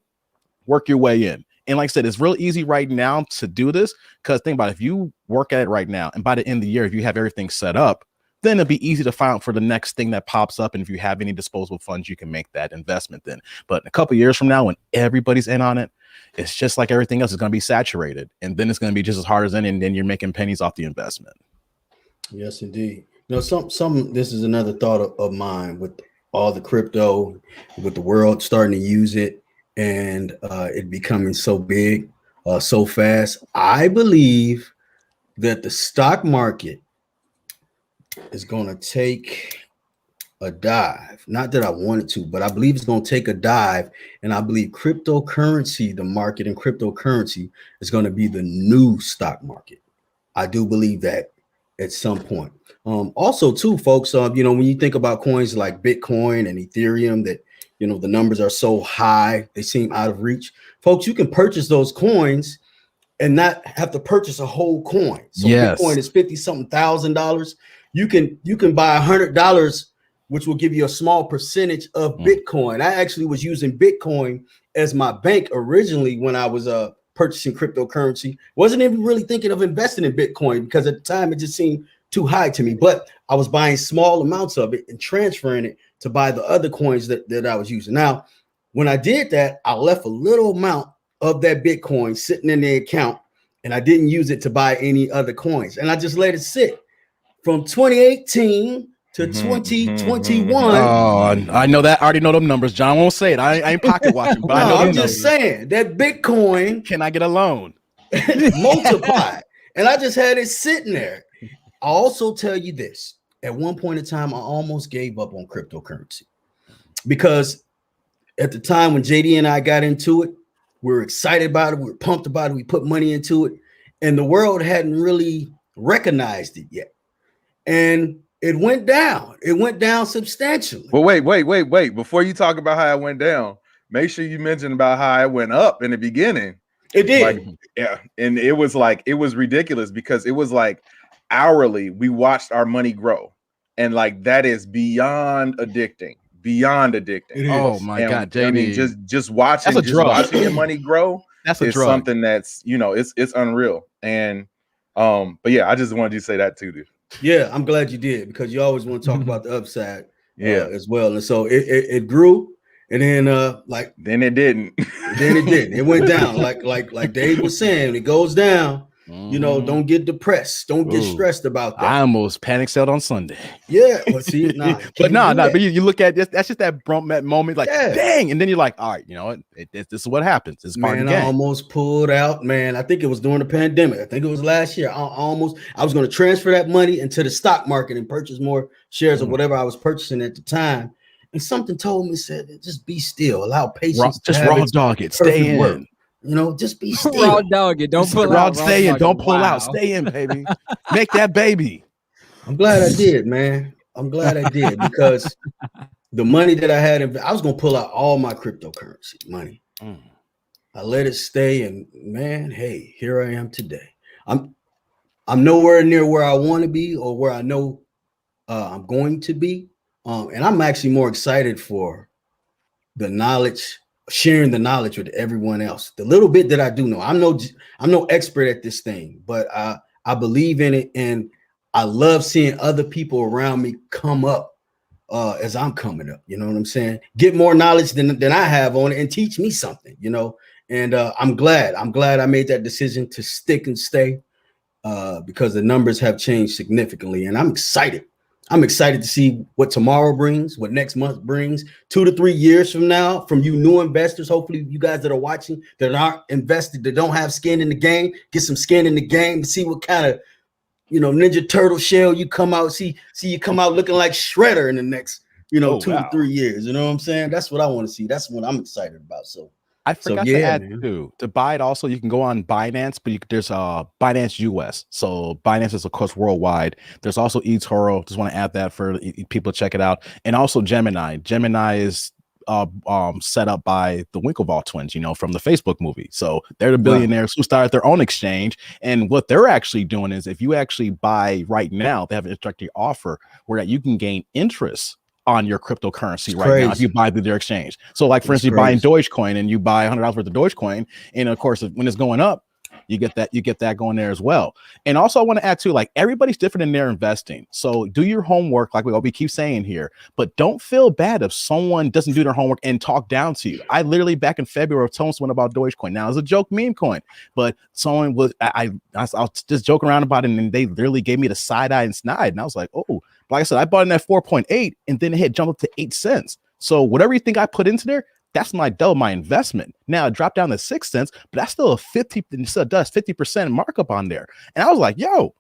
work your way in. And like I said, it's real easy right now to do this, because think about it, if you work at it right now and by the end of the year, if you have everything set up, then it'll be easy to find for the next thing that pops up. And if you have any disposable funds, you can make that investment then. But in a couple of years from now, when everybody's in on it, it's just like everything else is going to be saturated. And then it's going to be just as hard as any, and then you're making pennies off the investment. Yes, indeed. This is another thought of mine with all the crypto, with the world starting to use it, and it becoming so big, so fast. I believe that the stock market is going to take a dive. Not that I wanted to, but I believe it's going to take a dive. And I believe cryptocurrency, the market in cryptocurrency, is going to be the new stock market. I do believe that at some point. Also, too, folks, when you think about coins like Bitcoin and Ethereum, that the numbers are so high, they seem out of reach. Folks, you can purchase those coins and not have to purchase a whole coin. So yes. Bitcoin is $50-something thousand. You can buy $100, which will give you a small percentage of Bitcoin. I actually was using Bitcoin as my bank originally when I was purchasing cryptocurrency. Wasn't even really thinking of investing in Bitcoin because at the time it just seemed too high to me. But I was buying small amounts of it and transferring it to buy the other coins that I was using. Now, when I did that, I left a little amount of that Bitcoin sitting in the account, and I didn't use it to buy any other coins. And I just let it sit from 2018 to 2021. Oh, I know that. I already know them numbers. John won't say it. I ain't pocket watching, but I know I'm just saying that Bitcoin Can I get a loan? multiplied. And I just had it sitting there. I also tell you this. At one point in time, I almost gave up on cryptocurrency because at the time when JD and I got into it, we were excited about it. We were pumped about it. We put money into it, and the world hadn't really recognized it yet. And it went down. It went down substantially. Well, wait. Before you talk about how it went down, make sure you mention about how it went up in the beginning. It did. Like, yeah. And it was ridiculous because it was like hourly we watched our money grow. And like that is beyond addicting. Oh my God, JD. I mean, just watching your money grow. That's a drug. Something that's, it's unreal. And but yeah, I just wanted you to say that too, dude. Yeah, I'm glad you did, because you always want to talk about the upside as well. And so it grew, and then then it didn't. It went down. Like Dave was saying, it goes down. Don't get depressed. Don't get stressed about that. I almost panic sold on Sunday. Yeah, but see, but you look at this. That's just that moment, like dang, and then you're like, all right, you know what? This is what happens. It's part of the game. I almost pulled out. Man, I think it was during the pandemic. I think it was last year. I was going to transfer that money into the stock market and purchase more shares of whatever I was purchasing at the time. And something told me, said, just be still, allow patience. Just raw dog it. Stay in. Work. Just be still. Raw dog it. Don't pull out. Stay in. Don't pull out. Stay in, baby. Make that baby. I'm glad I did, man. I'm glad I did, because the money that I had, I was going to pull out all my cryptocurrency money. I let it stay, and man, hey, here I am today. I'm nowhere near where I want to be or where I know I'm going to be. And I'm actually more excited for the knowledge, sharing the knowledge with everyone else. The little bit that I do know, I'm no expert at this thing, but I believe in it, and I love seeing other people around me come up as I'm coming up. You know what I'm saying? Get more knowledge than I have on it and teach me something. And I'm glad I made that decision to stick and stay because the numbers have changed significantly, and I'm excited. I'm excited to see what tomorrow brings, what next month brings, 2 to 3 years from now, from you new investors. Hopefully you guys that are watching that aren't invested, that don't have skin in the game, get some skin in the game to see what kind of, Ninja Turtle shell you come out, see you come out looking like Shredder in the next, 2 to 3 years. You know what I'm saying? That's what I want to see. That's what I'm excited about. So I forgot to add too, to buy it also, you can go on Binance, but there's Binance US. So Binance is, of course, worldwide. There's also eToro. Just want to add that for people to check it out. And also Gemini. Gemini is set up by the Winklevoss twins, from the Facebook movie. So they're the billionaires who started their own exchange. And what they're actually doing is, if you actually buy right now, they have an introductory offer where that you can gain interest on your cryptocurrency now if you buy through their exchange. So like, for instance, you buying Dogecoin and you buy $100 worth of Dogecoin, and of course when it's going up, you get that going there as well. And also I want to add too, like, everybody's different in their investing. So do your homework, like we keep saying here, but don't feel bad if someone doesn't do their homework and talk down to you. I literally back in February told someone about Dogecoin. Now it's a joke meme coin, but someone was I was just joking around about it, and they literally gave me the side eye and snide, and I was like, oh. Like I said, I bought in at 4.8, and then it had jumped up to 8 cents. So whatever you think I put into there, that's my investment. Now it dropped down to 6 cents, but that's still a 50% markup on there. And I was like, yo.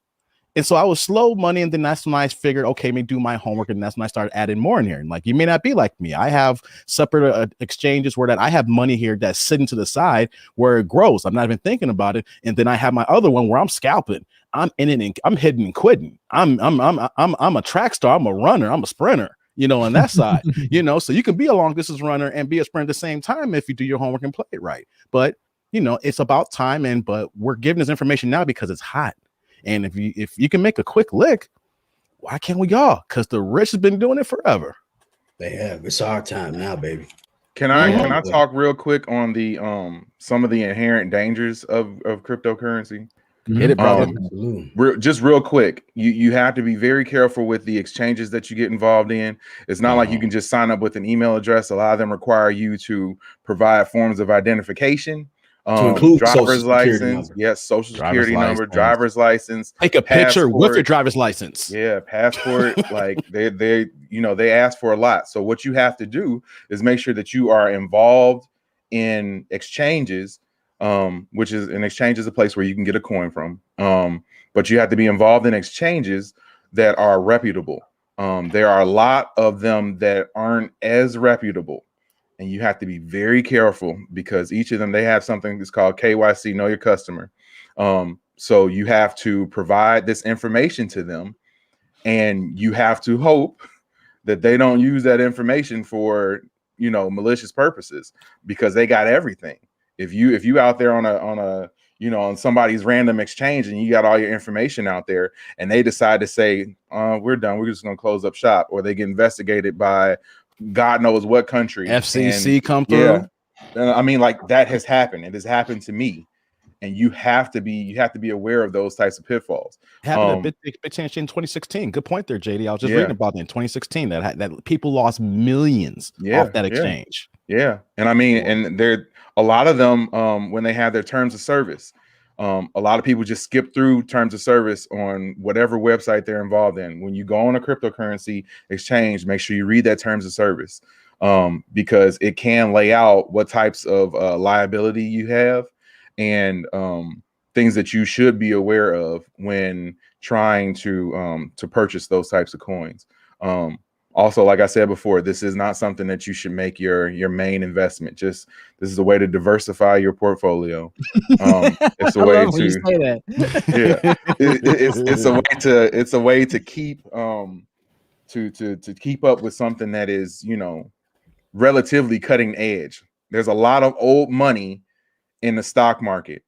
And so I was slow money, and then that's when I figured, okay, let me do my homework, and that's when I started adding more in here. And like, you may not be like me. I have separate exchanges where that I have money here that's sitting to the side where it grows. I'm not even thinking about it. And then I have my other one where I'm scalping. I'm in it, and I'm hitting and quitting. I'm a track star. I'm a runner. I'm a sprinter. On that side. So you can be a long distance runner and be a sprinter at the same time if you do your homework and play it right. But it's about time, but we're giving this information now because it's hot. And if you can make a quick lick, why can't we all? Because the rich has been doing it forever. They have. It's our time now, baby. Can I talk real quick on the some of the inherent dangers of cryptocurrency? Hit it, brother. Just real quick, you have to be very careful with the exchanges that you get involved in. It's not like you can just sign up with an email address. A lot of them require you to provide forms of identification, to include driver's license, yes, social security number, driver's license. Take a picture with your driver's license. Yeah, passport. Like they ask for a lot. So what you have to do is make sure that you are involved in exchanges. Which is an exchange is a place where you can get a coin from. But you have to be involved in exchanges that are reputable. There are a lot of them that aren't as reputable, and you have to be very careful because each of them, they have something that's called KYC, know your customer. So you have to provide this information to them, and you have to hope that they don't use that information for, malicious purposes, because they got everything. If you out there on somebody's random exchange and you got all your information out there and they decide to say, we're done, we're just going to close up shop, or they get investigated by God knows what country, FCC come through. Yeah. I mean, like, that has happened. It has happened to me. And you have to be aware of those types of pitfalls. Happened a big change in 2016. Good point there, JD. I was just reading about that in 2016 that people lost millions off that exchange. Yeah. And I mean, and there a lot of them, when they have their terms of service, a lot of people just skip through terms of service on whatever website they're involved in. When you go on a cryptocurrency exchange, make sure you read that terms of service, because it can lay out what types of liability you have and things that you should be aware of when trying to purchase those types of coins. Also, like I said before, this is not something that you should make your main investment. This is a way to diversify your portfolio. It's a way to say that. It's a way to keep to keep up with something that is, relatively cutting edge. There's a lot of old money in the stock market.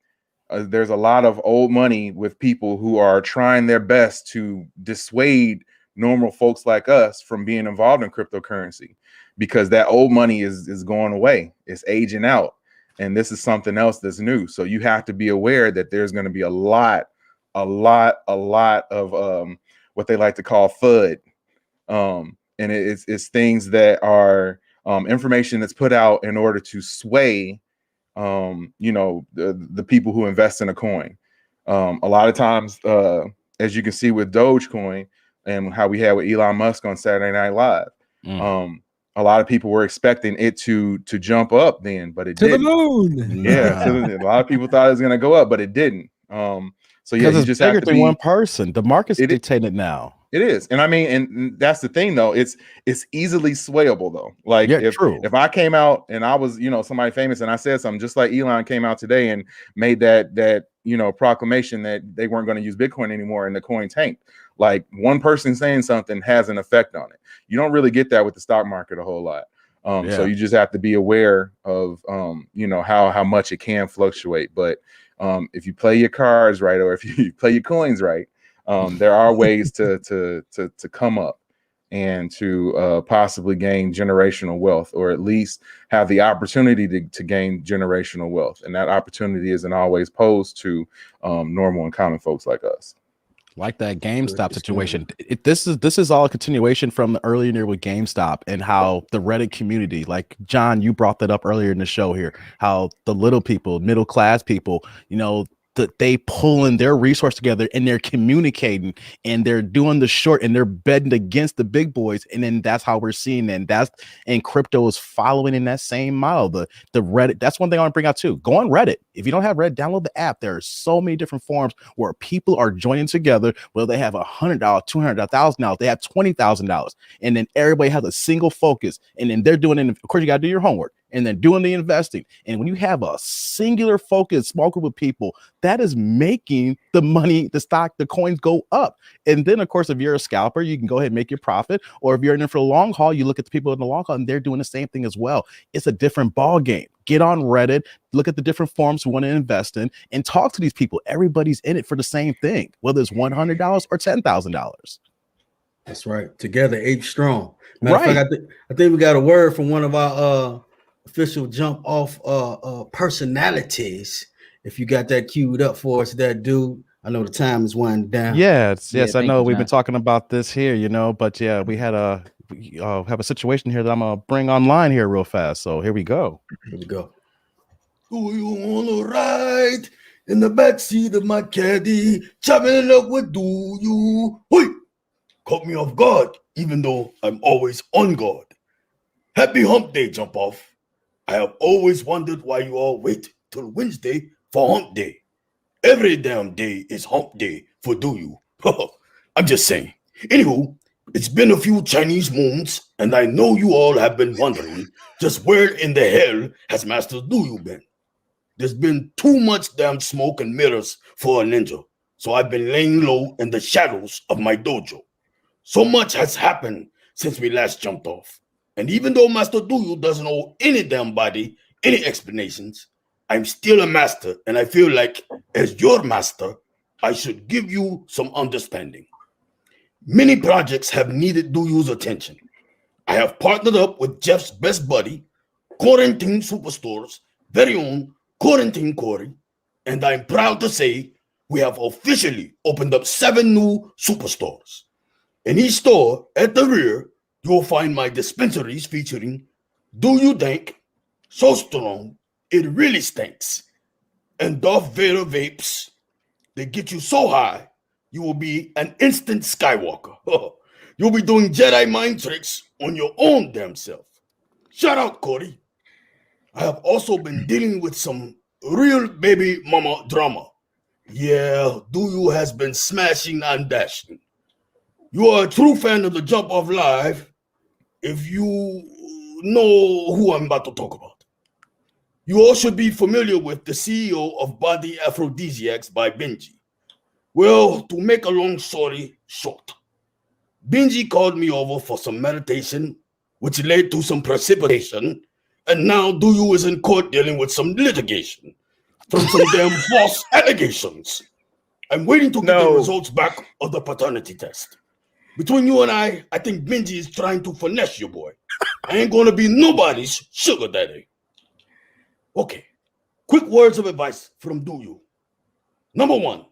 There's a lot of old money with people who are trying their best to dissuade normal folks like us from being involved in cryptocurrency, because that old money is going away. It's aging out. And this is something else that's new. So you have to be aware that there's going to be a lot of what they like to call FUD. And it's things that are information that's put out in order to sway the people who invest in a coin. A lot of times, as you can see with Dogecoin and how we had with Elon Musk on Saturday Night Live, a lot of people were expecting it to jump up then, but it didn't. The moon. Yeah, a lot of people thought it was going to go up, but it didn't. So yeah, you just have to be one person. The market's dictated now. It is. And I mean, and that's the thing though, it's easily swayable though. Like if I came out and I was, somebody famous and I said something, just like Elon came out today and made that proclamation that they weren't going to use Bitcoin anymore and the coin tanked. Like, one person saying something has an effect on it. You don't really get that with the stock market a whole lot. So you just have to be aware of how much it can fluctuate. But if you play your cards right, or if you play your coins right, there are ways to come up and to possibly gain generational wealth, or at least have the opportunity to gain generational wealth. And that opportunity isn't always posed to normal and common folks like us. Like that GameStop situation. This is all a continuation from the earlier year with GameStop, and how the Reddit community, like John, you brought that up earlier in the show here, how the little people, middle class people, that they pulling their resource together and they're communicating and they're doing the short and they're betting against the big boys. And then that's how we're seeing that. And crypto is following in that same model. The Reddit, that's one thing I want to bring out too. Go on Reddit. If you don't have Reddit, download the app. There are so many different forums where people are joining together, whether they have $100, $200, $1,000, they have $20,000, and then everybody has a single focus. And then they're doing it. Of course, you got to do your homework, and then doing the investing. And when you have a singular focus, small group of people, that is making the money, the stock, the coins go up. And then, of course, if you're a scalper, you can go ahead and make your profit. Or if you're in it for the long haul, you look at the people in the long haul and they're doing the same thing as well. It's a different ball game. Get on Reddit, look at the different forums you want to invest in, and talk to these people. Everybody's in it for the same thing, whether it's $100 or $10,000. That's right. Together, 8 strong. Matter of fact, I think we got a word from one of our official Jumpoff personalities. If you got that queued up for us, that dude, I know the time is winding down. Yes, Yeah, yes, I thank know you, we've been John. talking about this here, but yeah, we have a situation here that I'm gonna bring online here real fast. So here we go. Here we go. Do you wanna ride in the backseat of my caddy, chopping it up with do you? Hey, caught me off guard, even though I'm always on guard. Happy hump day, Jumpoff. I have always wondered why you all wait till Wednesday for hump day. Every damn day is hump day for do you. I'm just saying. Anywho, it's been a few Chinese moons, and I know you all have been wondering just where in the hell has Master Do You been? There's been too much damn smoke and mirrors for a ninja, so I've been laying low in the shadows of my dojo. So much has happened since we last jumped off. And even though Master Do You doesn't owe any damn body any explanations, I'm still a master, and I feel like, as your master, I should give you some understanding. Many projects have needed Do You's attention. I have partnered up with Jeff's best buddy, Quarantine Superstore's very own Quarantine Corey, and I'm proud to say we have officially opened up 7 new superstores. In each store at the rear, you'll find my dispensaries featuring Do You Dank, So Strong, It Really Stinks, and Darth Vader vapes. They get you so high, you will be an instant Skywalker. You'll be doing Jedi mind tricks on your own damn self. Shout out, Corey. I have also been dealing with some real baby mama drama. Yeah, Do You has been smashing and dashing. You are a true fan of the Jumpoff Live if you know who I'm about to talk about. You all should be familiar with the CEO of Body Aphrodisiacs by Benji. Well, to make a long story short, Benji called me over for some meditation, which led to some precipitation, and now Do You is in court dealing with some litigation from some damn false allegations. I'm waiting to get the results back of the paternity test. Between you and I think Benji is trying to finesse your boy. I ain't gonna be nobody's sugar daddy. Okay, quick words of advice from Do You. Number 1,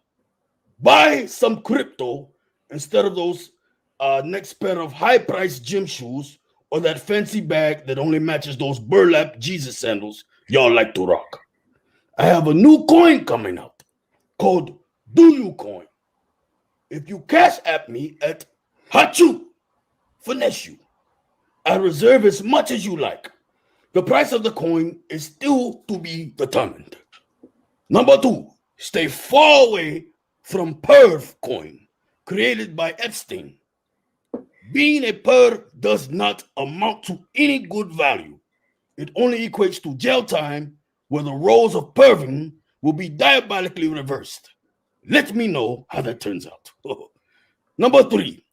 buy some crypto instead of those next pair of high-priced gym shoes or that fancy bag that only matches those burlap Jesus sandals y'all like to rock. I have a new coin coming out called Do You Coin. If you cash app me at Hachu, finesse you. I reserve as much as you like. The price of the coin is still to be determined. Number 2, stay far away from Perv coin, created by Epstein. Being a perv does not amount to any good value. It only equates to jail time, where the roles of perving will be diabolically reversed. Let me know how that turns out. Number 3,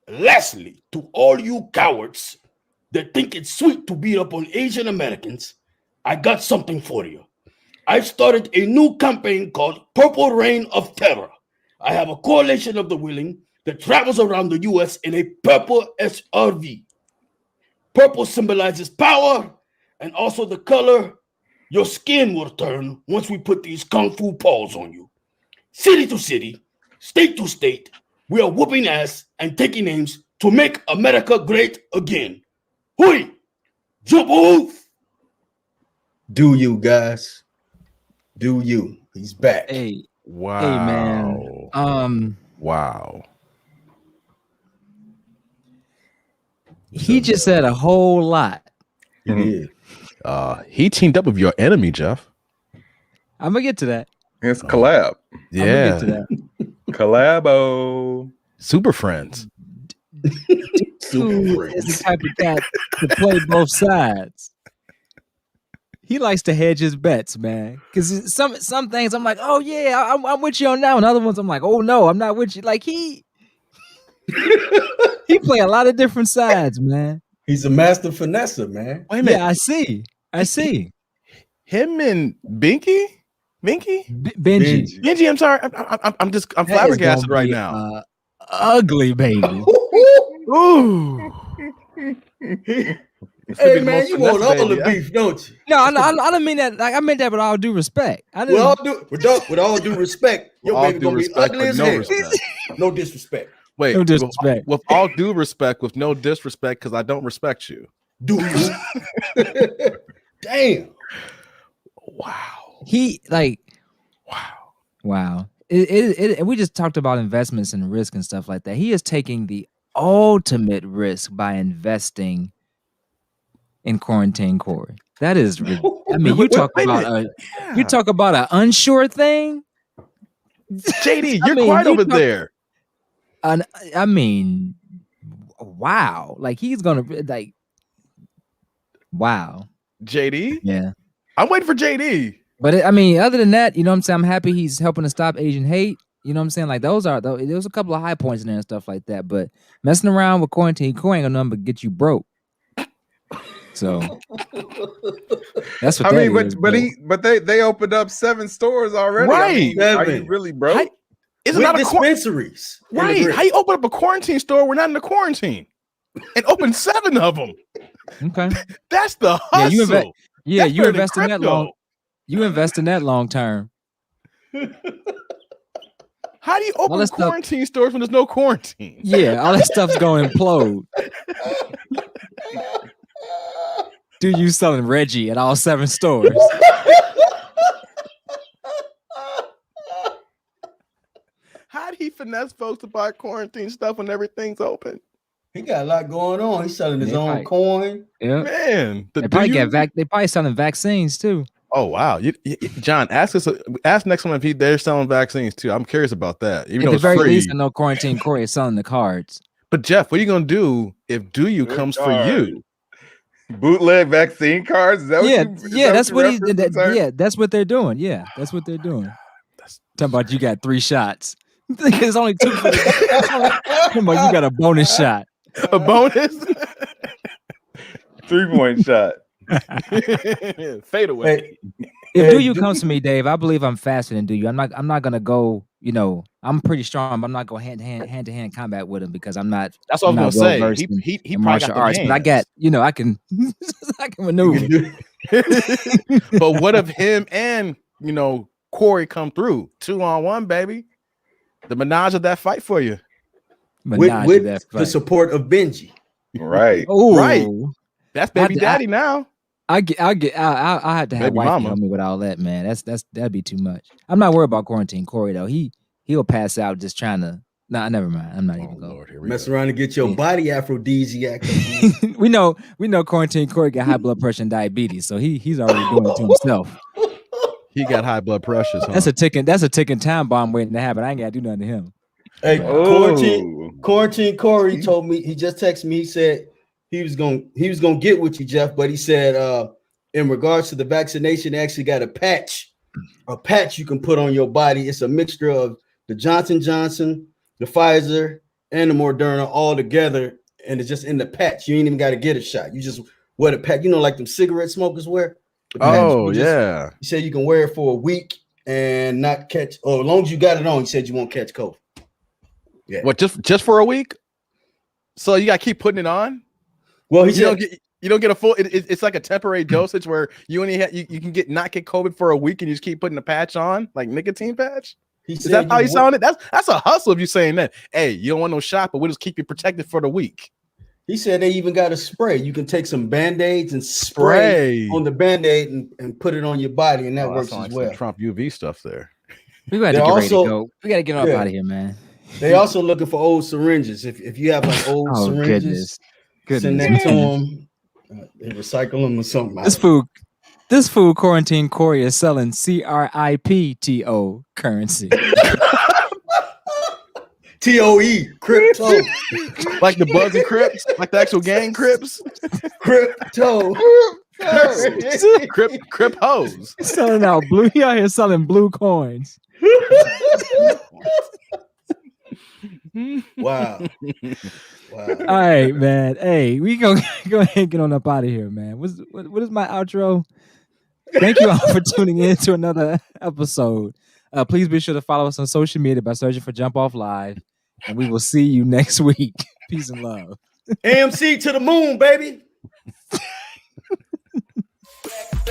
lastly, to all you cowards that think it's sweet to beat up on Asian Americans, I got something for you. I've started a new campaign called Purple Reign of Terror. I have a coalition of the willing that travels around the U.S. in a purple SRV. Purple symbolizes power and also the color your skin will turn once we put these kung fu paws on you. City to city, state to state, we are whooping ass and taking names to make America great again. Hui! Jump off! Do you, guys? Do you? He's back. Hey, Wow. hey, man. Wow. He just said a whole lot. He did. He teamed up with your enemy, Jeff. I'm gonna get to that. It's collab. Yeah. I'm gonna get to that. Collabo. Super friends. Dude is the type of cat to play both sides. He likes to hedge his bets, man. Because some things I'm like, oh yeah, I'm with you on that one. Other ones I'm like, oh no, I'm not with you. Like he play a lot of different sides, man. He's a master finesser, man. Wait a minute. Yeah, I see. Him and Binky? Benji. I'm sorry. I'm flabbergasted right now. Ugly baby. Ooh. Hey man, you want all the beef, don't you? No, I don't mean that. Like I meant that with all due respect. I didn't. With all due respect, your baby gonna be ugly as hell. No disrespect. Wait, no disrespect. With all due respect, with no disrespect, because I don't respect you. Do you? Damn. Wow. Wow. And we just talked about investments and risk and stuff like that. He is taking the ultimate risk by investing in Quarantine Corey. That is, I mean, you talk about an unsure thing. JD, you're quiet over there. I mean, wow. Like he's gonna like, wow. JD, yeah, I'm waiting for JD. But I mean, other than that, you know what I'm saying? I'm happy he's helping to stop Asian hate. You know what I'm saying? Like there was a couple of high points in there and stuff like that. But messing around with Quarantine Corey ain't gonna get you broke. So that's what I mean, but they opened up 7 stores already. Right? I mean, are you really broke? It's not dispensaries, right? How you open up a quarantine store? We're not in the quarantine, and open 7 of them. Okay, that's the hustle. You invest in that long. You invest in that long term. How do you open quarantine stores when there's no quarantine? Yeah, all that stuff's going to implode. Dude, you selling Reggie at all 7 stores. How do he finesse folks to buy quarantine stuff when everything's open? He got a lot going on. He's selling his own coin. Yeah, man. They probably selling vaccines too. Oh wow, John, ask next time if they're selling vaccines too. I'm curious about that. Even though it's free. Least, I know Quarantine Corey is selling the cards. But Jeff, what are you gonna do if comes for you? Bootleg vaccine cards? Is that that's what he did. That's what they're doing. Yeah, that's what they're doing. Talking about you got 3 shots. There's only 2. Come on, you got a bonus shot. A bonus 3-point shot. Fade away. If Do You comes to me, Dave, I believe I'm faster than Do You. I'm not gonna go. You know, I'm pretty strong, but I'm not going hand to hand combat with him because I'm not. That's what I'm gonna say. He martial arts, but I got I can I can maneuver. But what if him and Corey come through 2-on-1, baby? The menage of that fight for you. With the support of Benji. Right. Oh, right. That's baby daddy now. I'll have to have wife help me with all that, man. That'd be too much. I'm not worried about Quarantine Corey though. He'll pass out just trying to. Nah, never mind. I'm not even going. Mess around and get your body aphrodisiac. we know Quarantine Corey got high blood pressure and diabetes, so he's already doing it to himself. He got high blood pressure. Huh? That's a ticking time bomb waiting to happen. I ain't gotta do nothing to him. Hey, Quarantine Corey told me, he just texted me, he said he was gonna get with you, Jeff, but he said in regards to the vaccination, they actually got a patch you can put on your body. It's a mixture of the Johnson & Johnson, the Pfizer, and the Moderna all together, and it's just in the patch. You ain't even got to get a shot. You just wear the patch, like them cigarette smokers wear. Yeah. He said you can wear it for a week and not catch, or as long as you got it on, he said you won't catch COVID. Yeah. What, just for a week? So you got to keep putting it on? Well, you don't get a full. It's like a temporary dosage where you only you can not get COVID for a week and you just keep putting the patch on, like nicotine patch. Is that how you sound it? That's a hustle if you're saying that. Hey, you don't want no shot, but we'll just keep you protected for the week. He said they even got a spray. You can take some Band-Aids and spray on the Band-Aid and put it on your body, and that works as well. Trump UV stuff there. We got to get ready to go. We got to get up out of here, man. They also looking for old syringes. If you have like old syringes, send that to them. They recycle them or something. This food Quarantine Corey is selling CRIPTO currency. TOE, crypto. Like the Bugs and Crips? Like the actual gang Crips? Crypto. Crip hoes. Selling out blue. He out here selling blue coins. Wow. All right, man. Hey, we go ahead and get on up out of here, man. What is my outro? Thank you all for tuning in to another episode. Please be sure to follow us on social media by searching for Jumpoff Live, and we will see you next week. Peace and love. AMC to the moon, baby. Okay.